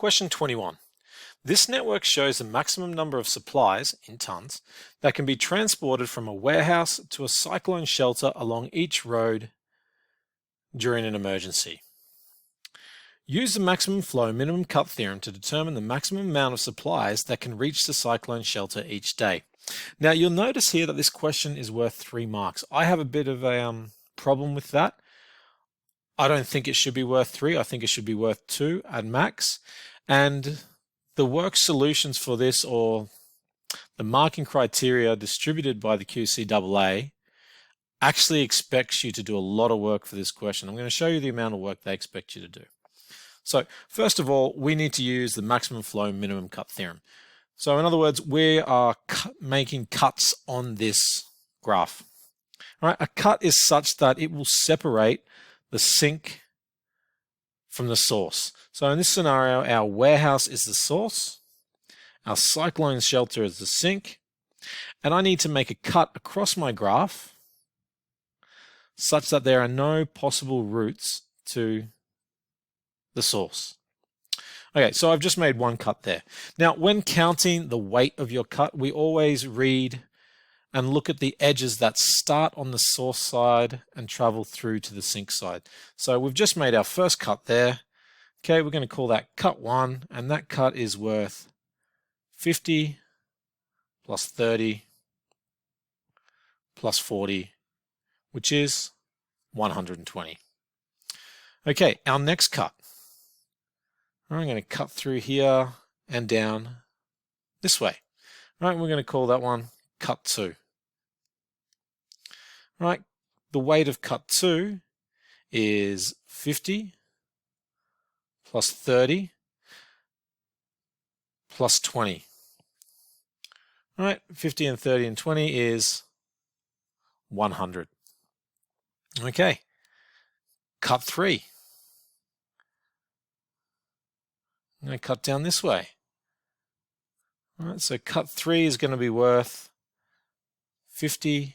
Question 21. This network shows the maximum number of supplies, in tons, that can be transported from a warehouse to a cyclone shelter along each road during an emergency. Use the maximum flow minimum cut theorem to determine the maximum amount of supplies that can reach the cyclone shelter each day. Now you'll notice here that this question is worth 3 marks. I have a bit of a problem with that. I don't think it should be worth 3. I think it should be worth 2 at max. And the work solutions for this, or the marking criteria distributed by the QCAA, actually expects you to do a lot of work for this question. I'm going to show you the amount of work they expect you to do. So first of all, we need to use the maximum flow minimum cut theorem. So in other words, we are making cuts on this graph. All right, a cut is such that it will separate the sink from the source. So in this scenario, our warehouse is the source, our cyclone shelter is the sink, and I need to make a cut across my graph such that there are no possible routes to the source. Okay, so I've just made one cut there. Now, when counting the weight of your cut, we always read and look at the edges that start on the source side and travel through to the sink side. So we've just made our first cut there. Okay, we're going to call that cut 1, and that cut is worth 50 plus 30 plus 40, which is 120. Okay, our next cut. I'm going to cut through here and down this way. Right, we're going to call that one cut 2. Right, the weight of cut 2 is 50 plus 30 plus 20. All right, 50 and 30 and 20 is 100. Okay, cut 3. I'm going to cut down this way. All right, so cut 3 is going to be worth 50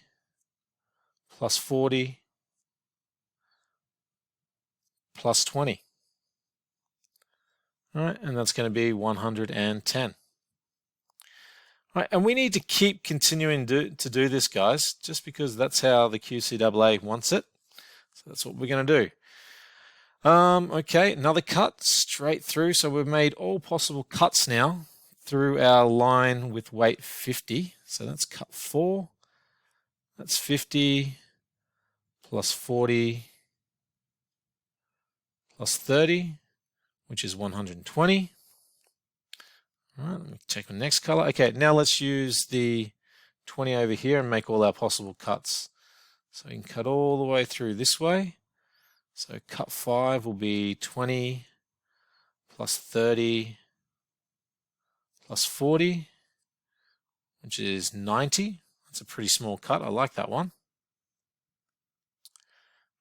plus 40 plus 20. All right, and that's going to be 110. All right, and we need to keep continuing to do this, guys, just because that's how the QCAA wants it. So that's what we're going to do. Okay, another cut straight through. So we've made all possible cuts now through our line with weight 50. So that's cut 4. That's 50 plus 40 plus 30, which is 120. All right, let me take the next color. Okay, now let's use the 20 over here and make all our possible cuts. So we can cut all the way through this way. So cut 5 will be 20 plus 30 plus 40, which is 90. That's a pretty small cut. I like that one.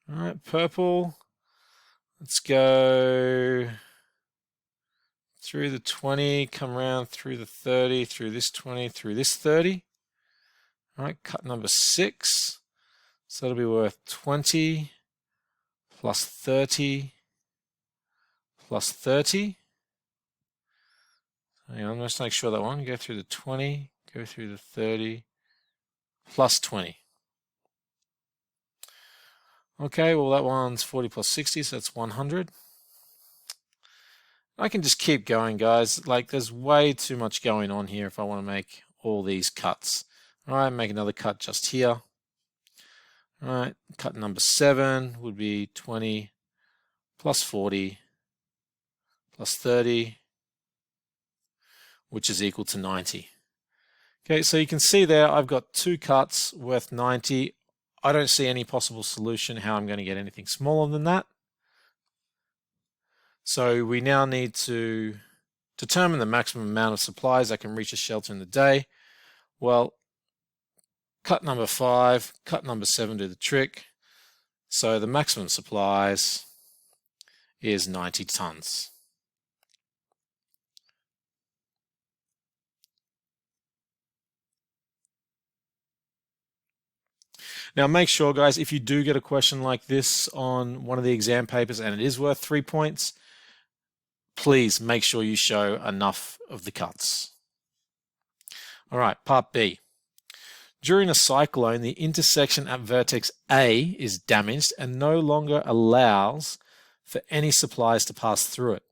All right, purple. Let's go through the 20, come around through the 30, through this 20, through this 30. All right, cut number 6. So that'll be worth 20 plus 30 plus 30. Hang on, let's make sure that one. Go through the 20, go through the 30, plus 20. Okay, well that one's 40 plus 60, so that's 100. I can just keep going, guys. Like, there's way too much going on here if I want to make all these cuts. All right, make another cut just here. All right, cut number 7 would be 20 plus 40 plus 30, which is equal to 90. Okay, so you can see there I've got 2 cuts worth 90. I don't see any possible solution how I'm going to get anything smaller than that. So we now need to determine the maximum amount of supplies that can reach a shelter in the day. Well, cut number 5, cut number 7 do the trick. So the maximum supplies is 90 tons. Now make sure, guys, if you do get a question like this on one of the exam papers and it is worth 3 points, please make sure you show enough of the cuts. All right, part B. During a cyclone, the intersection at vertex A is damaged and no longer allows for any supplies to pass through it.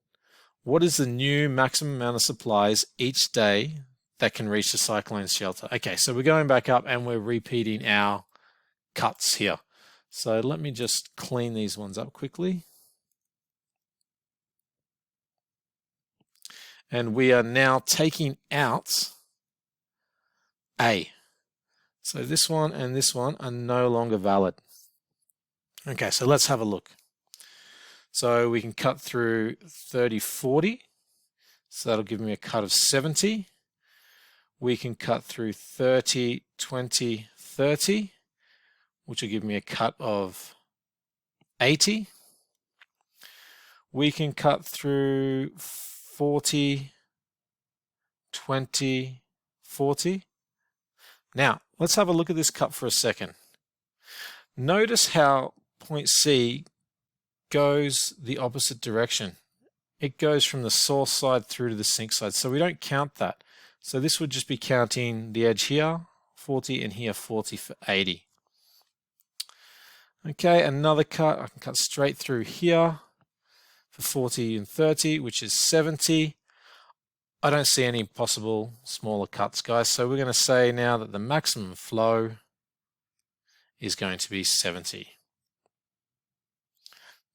What is the new maximum amount of supplies each day that can reach the cyclone's shelter? Okay, so we're going back up and we're repeating our cuts here. So let me just clean these ones up quickly. And we are now taking out A. So this one and this one are no longer valid. Okay, so let's have a look. So we can cut through 30, 40. So that'll give me a cut of 70. We can cut through 30, 20, 30, which will give me a cut of 80. We can cut through 40, 20, 40. Now, let's have a look at this cut for a second. Notice how point C goes the opposite direction. It goes from the source side through to the sink side, so we don't count that. So this would just be counting the edge here, 40, and here 40 for 80. Okay, another cut. I can cut straight through here for 40 and 30, which is 70. I don't see any possible smaller cuts, guys, so we're going to say now that the maximum flow is going to be 70.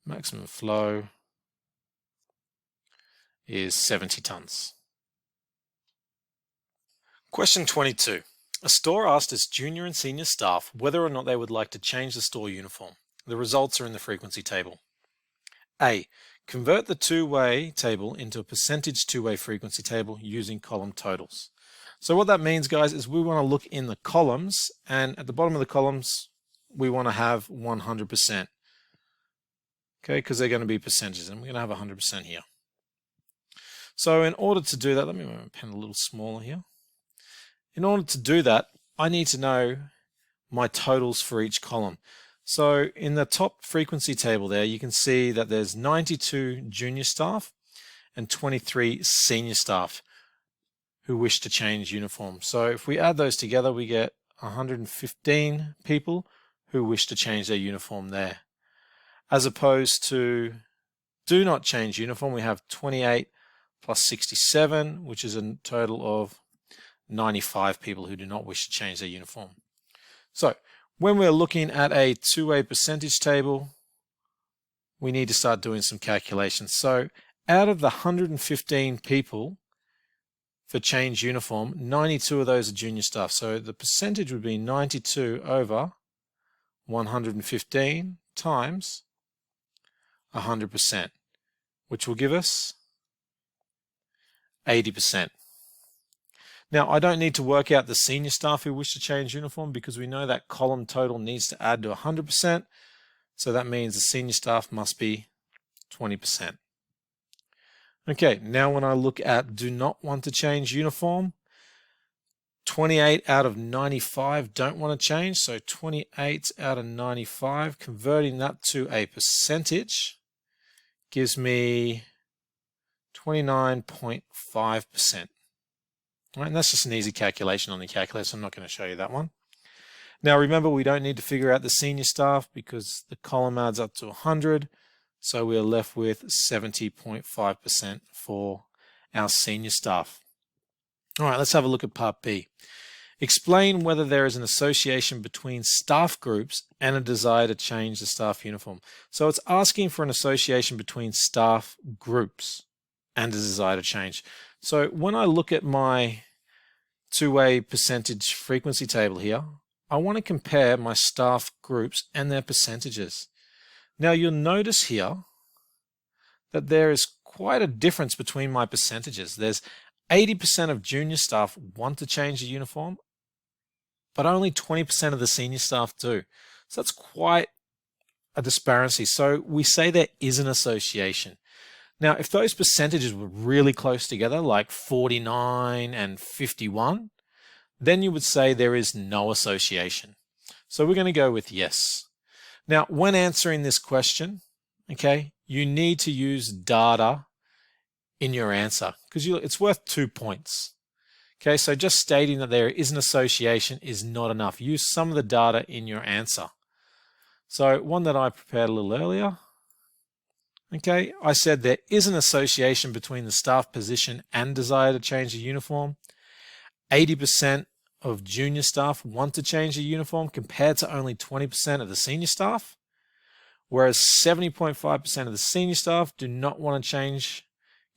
Maximum flow is 70 tons. Question 22. A store asked its junior and senior staff whether or not they would like to change the store uniform. The results are in the frequency table. A. Convert the two-way table into a percentage two-way frequency table using column totals. So what that means, guys, is we want to look in the columns, and at the bottom of the columns, we want to have 100%. Okay, because they're going to be percentages, and we're going to have 100% here. So in order to do that, let me make my pen a little smaller here. In order to do that, I need to know my totals for each column. So in the top frequency table there, you can see that there's 92 junior staff and 23 senior staff who wish to change uniform. So if we add those together, we get 115 people who wish to change their uniform there. As opposed to do not change uniform, we have 28 plus 67, which is a total of 95 people who do not wish to change their uniform. So when we're looking at a two-way percentage table, we need to start doing some calculations. So out of the 115 people for change uniform, 92 of those are junior staff. So the percentage would be 92 over 115 times 100%, which will give us 80%. Now, I don't need to work out the senior staff who wish to change uniform because we know that column total needs to add to 100%. So that means the senior staff must be 20%. Okay, now when I look at do not want to change uniform, 28 out of 95 don't want to change. So 28 out of 95, converting that to a percentage gives me 29.5%. Right, and that's just an easy calculation on the calculator, so I'm not going to show you that one. Now remember, we don't need to figure out the senior staff because the column adds up to 100, so we are left with 70.5% for our senior staff. All right, let's have a look at part B. Explain whether there is an association between staff groups and a desire to change the staff uniform. So it's asking for an association between staff groups and a desire to change. So when I look at my two-way percentage frequency table here, I want to compare my staff groups and their percentages. Now you'll notice here that there is quite a difference between my percentages. There's 80% of junior staff want to change the uniform, but only 20% of the senior staff do. So that's quite a disparity. So we say there is an association. Now, if those percentages were really close together, like 49 and 51, then you would say there is no association. So we're going to go with yes. Now, when answering this question, okay, you need to use data in your answer because it's worth 2 points. Okay, so just stating that there is an association is not enough. Use some of the data in your answer. So one that I prepared a little earlier. Okay, I said there is an association between the staff position and desire to change the uniform. 80% of junior staff want to change the uniform compared to only 20% of the senior staff, whereas 70.5% of the senior staff do not want to change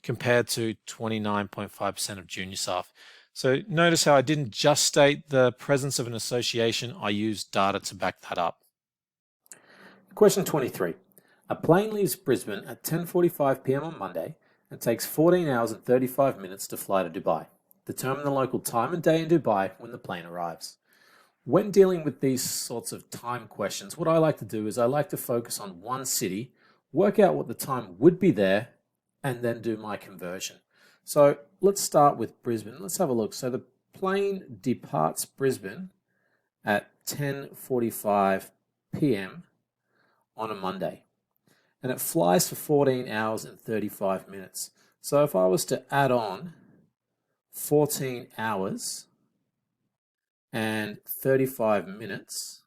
compared to 29.5% of junior staff. So notice how I didn't just state the presence of an association, I used data to back that up. Question 23. A plane leaves Brisbane at 10:45 p.m. on Monday and takes 14 hours and 35 minutes to fly to Dubai. Determine the local time and day in Dubai when the plane arrives. When dealing with these sorts of time questions, what I like to do is I like to focus on one city, work out what the time would be there, and then do my conversion. So let's start with Brisbane. Let's have a look. So the plane departs Brisbane at 10:45 p.m. on a Monday, and it flies for 14 hours and 35 minutes. So if I was to add on 14 hours and 35 minutes,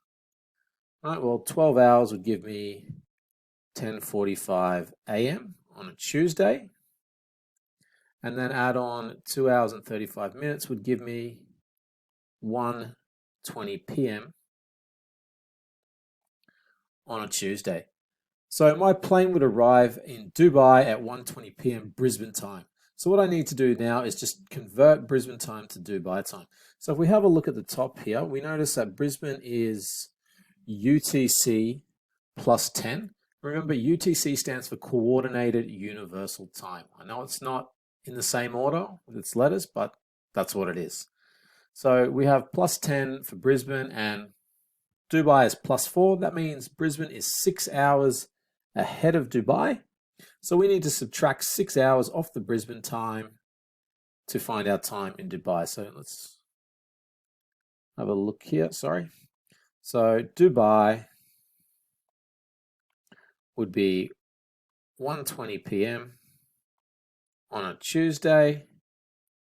right, well, 12 hours would give me 10:45 a.m. on a Tuesday, and then add on 2 hours and 35 minutes would give me 1:20 p.m. on a Tuesday. So my plane would arrive in Dubai at 1:20 p.m. Brisbane time. So what I need to do now is just convert Brisbane time to Dubai time. So if we have a look at the top here, we notice that Brisbane is UTC plus 10. Remember, UTC stands for Coordinated Universal Time. I know it's not in the same order with its letters, but that's what it is. So we have plus 10 for Brisbane and Dubai is plus 4. That means Brisbane is 6 hours ahead of Dubai. So we need to subtract 6 hours off the Brisbane time to find our time in Dubai. So let's have a look here. Sorry. So Dubai would be 1:20 p.m. on a Tuesday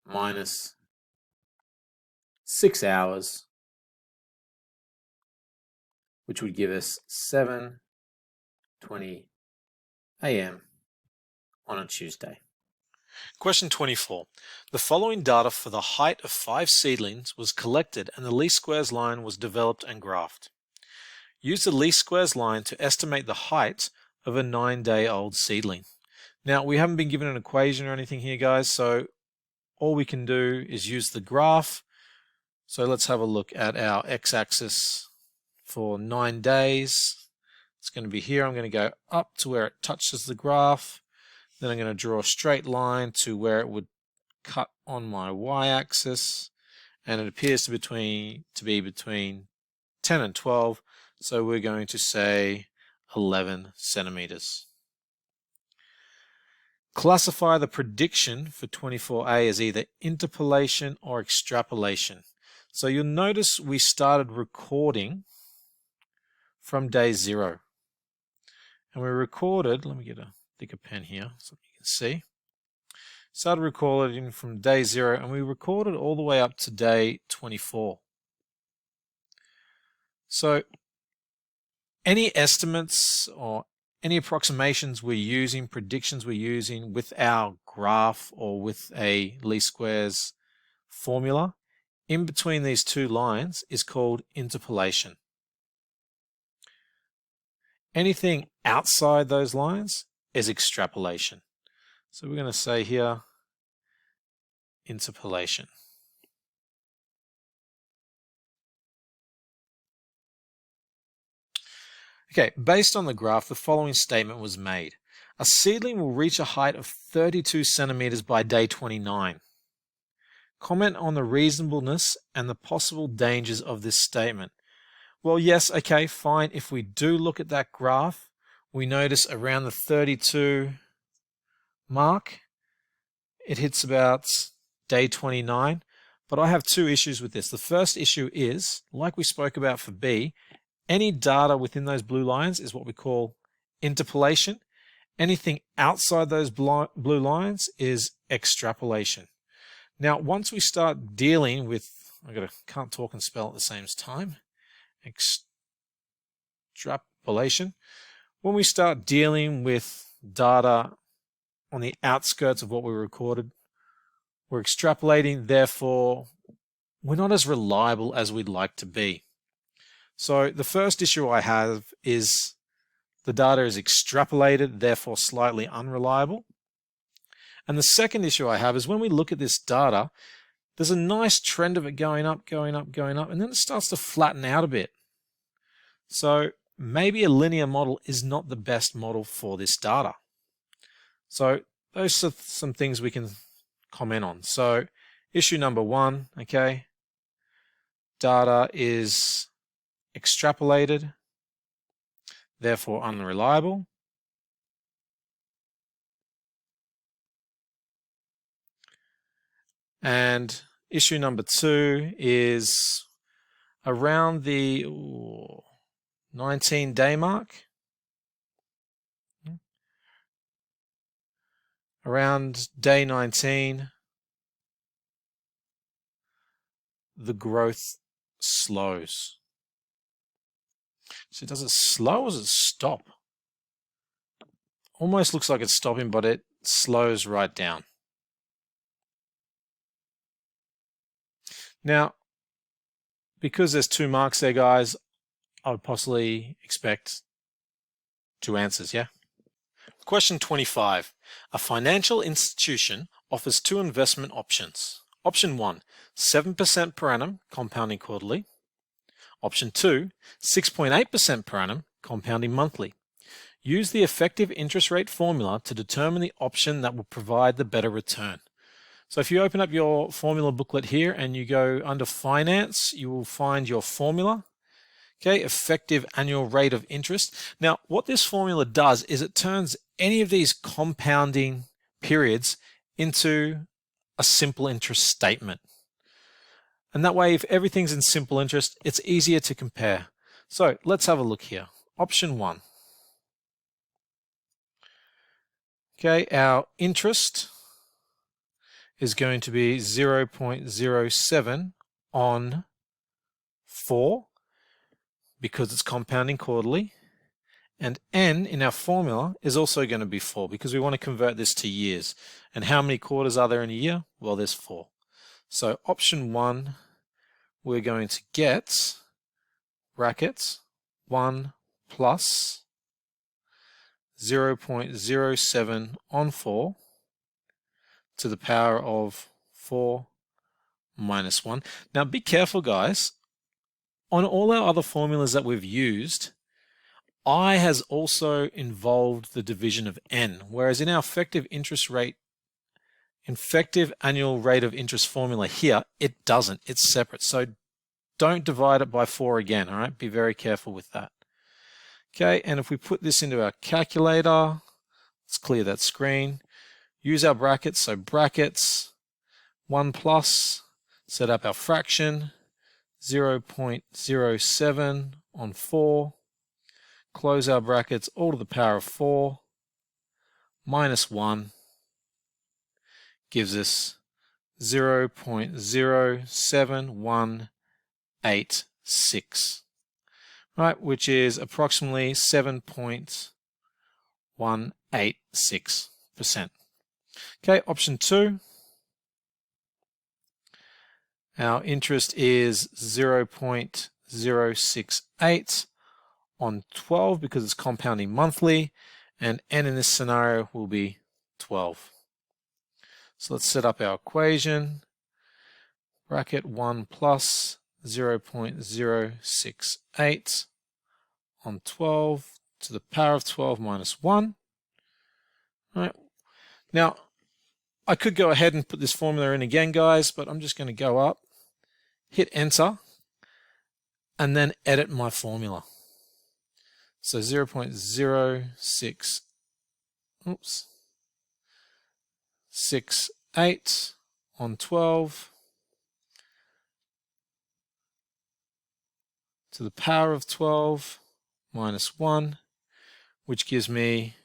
minus 6 hours, which would give us 7:20 a.m. on a Tuesday. Question 24. The following data for the height of 5 seedlings was collected and the least squares line was developed and graphed. Use the least squares line to estimate the height of a 9-day-old seedling. Now, we haven't been given an equation or anything here, guys, so all we can do is use the graph. So let's have a look at our x-axis for 9 days. It's going to be here. I'm going to go up to where it touches the graph. Then I'm going to draw a straight line to where it would cut on my y-axis. And it appears to be between 10 and 12. So we're going to say 11 centimeters. Classify the prediction for 24A as either interpolation or extrapolation. So you'll notice we started recording from day 0. And we recorded, let me get a thicker pen here so you can see. Started recording from day 0 and we recorded all the way up to day 24. So any estimates or any approximations we're using, predictions we're using with our graph or with a least squares formula, in between these two lines is called interpolation. Anything outside those lines is extrapolation. So we're going to say here, interpolation. Okay, based on the graph, the following statement was made. A seedling will reach a height of 32 centimeters by day 29. Comment on the reasonableness and the possible dangers of this statement. Well, yes, okay, fine. If we do look at that graph, we notice around the 32 mark, it hits about day 29. But I have 2 issues with this. The first issue is, like we spoke about for B, any data within those blue lines is what we call interpolation. Anything outside those blue lines is extrapolation. Now, once we start dealing with, can't talk and spell at the same time, extrapolation, when we start dealing with data on the outskirts of what we recorded, we're extrapolating, therefore, we're not as reliable as we'd like to be. So the first issue I have is the data is extrapolated, therefore slightly unreliable. And the second issue I have is when we look at this data, there's a nice trend of it going up, going up, going up, and then it starts to flatten out a bit. So maybe a linear model is not the best model for this data. So those are some things we can comment on. So issue number one, okay, data is extrapolated, therefore unreliable. And issue number two is around the 19-day mark. Around day 19, the growth slows. So does it slow or does it stop? Almost looks like it's stopping, but it slows right down. Now, because there's 2 marks there, guys, I would possibly expect 2 answers, yeah? Question 25. A financial institution offers 2 investment options. Option 1, 7% per annum, compounding quarterly. Option 2, 6.8% per annum, compounding monthly. Use the effective interest rate formula to determine the option that will provide the better return. So if you open up your formula booklet here and you go under finance, you will find your formula. Okay, effective annual rate of interest. Now, what this formula does is it turns any of these compounding periods into a simple interest statement. And that way, if everything's in simple interest, it's easier to compare. So let's have a look here. Option 1. Okay, our interest is going to be 0.07 on 4 because it's compounding quarterly. And n in our formula is also going to be 4 because we want to convert this to years. And how many quarters are there in a year? Well, there's 4. So option 1, we're going to get brackets 1 plus 0.07 on 4 to the power of 4 minus 1. Now be careful, guys. On all our other formulas that we've used, I has also involved the division of n, whereas in our effective annual rate of interest formula here, it doesn't. It's separate. So don't divide it by 4 again, all right? Be very careful with that. Okay, and if we put this into our calculator, let's clear that screen. Use our brackets, so brackets 1 plus, set up our fraction, 0.07 on 4, close our brackets, all to the power of 4, minus 1 gives us 0.07186, right, which is approximately 7.186%. Okay, option 2. Our interest is 0.068 on 12 because it's compounding monthly, and n in this scenario will be 12. So let's set up our equation. Bracket 1 plus 0.068 on 12 to the power of 12 minus 1. All right. Now, I could go ahead and put this formula in again, guys, but I'm just going to go up, hit enter, and then edit my formula. So 0.068 on 12 to the power of 12 minus 1, which gives me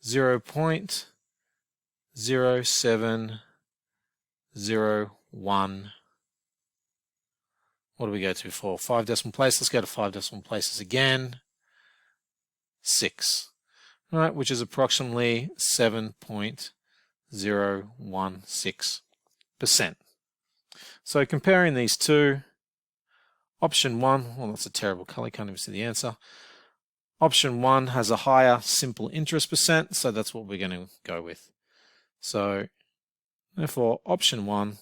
0.0701. What do we go to for 5 decimal places? Let's go to 5 decimal places again. 6. All right, which is approximately 7.016%. So comparing these two, option 1, well, that's a terrible color, can't even see the answer. Option 1 has a higher simple interest percent, so that's what we're going to go with. So therefore, option 1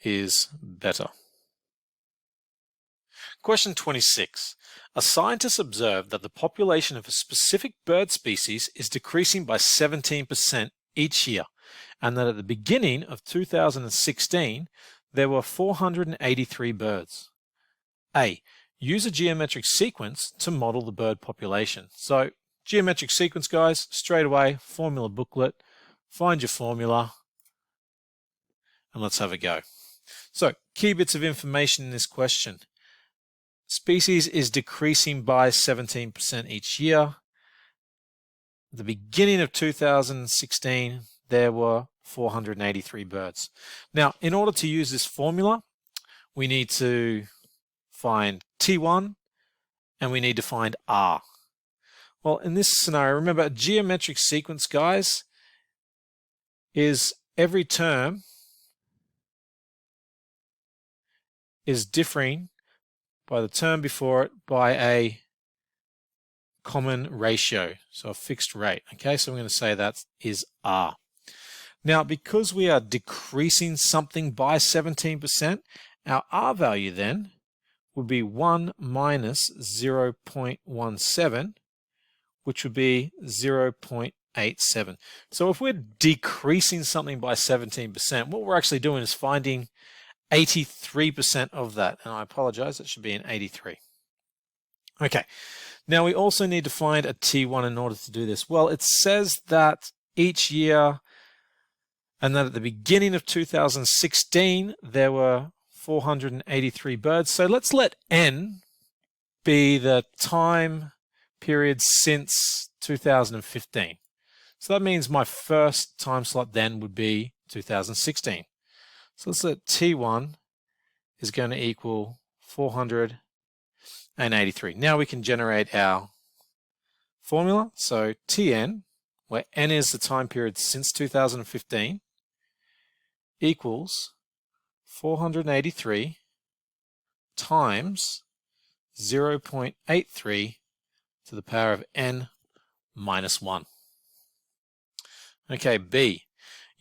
is better. Question 26. A scientist observed that the population of a specific bird species is decreasing by 17% each year, and that at the beginning of 2016, there were 483 birds. A. Use a geometric sequence to model the bird population. So, geometric sequence, guys, straight away, formula booklet, find your formula, and let's have a go. So, key bits of information in this question. Species is decreasing by 17% each year. At the beginning of 2016, there were 483 birds. Now, in order to use this formula, we need to find T1 and we need to find R. Well, in this scenario, remember, a geometric sequence, guys, is every term is differing by the term before it by a common ratio, so a fixed rate. Okay, so I'm going to say that is R. Now, because we are decreasing something by 17%, our R value then would be 1 minus 0.17, which would be 0.87. So if we're decreasing something by 17%, what we're actually doing is finding 83% of that. And I apologize, it should be an 83. Okay, now we also need to find a T1 in order to do this. Well, it says that each year, and that at the beginning of 2016, there were 483 birds. So let's let N be the time period since 2015. So that means my first time slot then would be 2016. So let's let T1 is going to equal 483. Now we can generate our formula. So Tn, where N is the time period since 2015, equals 483 times 0.83 to the power of N minus 1. Okay, B.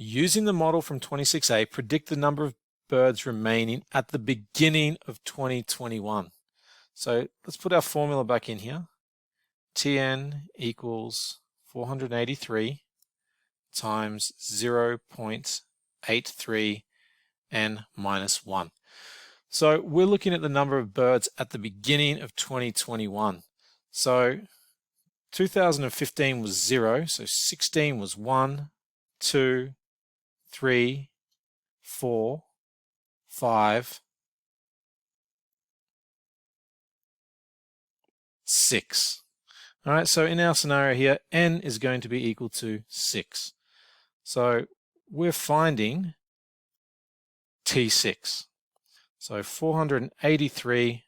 Using the model from 26A, predict the number of birds remaining at the beginning of 2021. So let's put our formula back in here. Tn equals 483 times 0.83 N minus 1. So we're looking at the number of birds at the beginning of 2021. So 2015 was 0, so 16 was 1, 2, 3, 4, 5, 6. All right, so in our scenario here, N is going to be equal to 6. So we're finding T6. So 483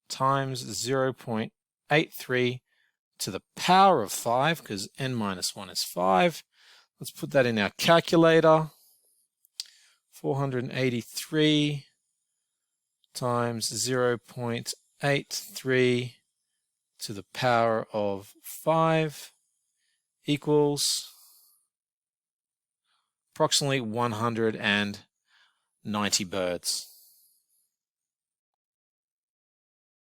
times 0.83 to the power of 5, because N minus 1 is 5. Let's put that in our calculator. 483 times 0.83 to the power of 5 equals approximately 190 birds.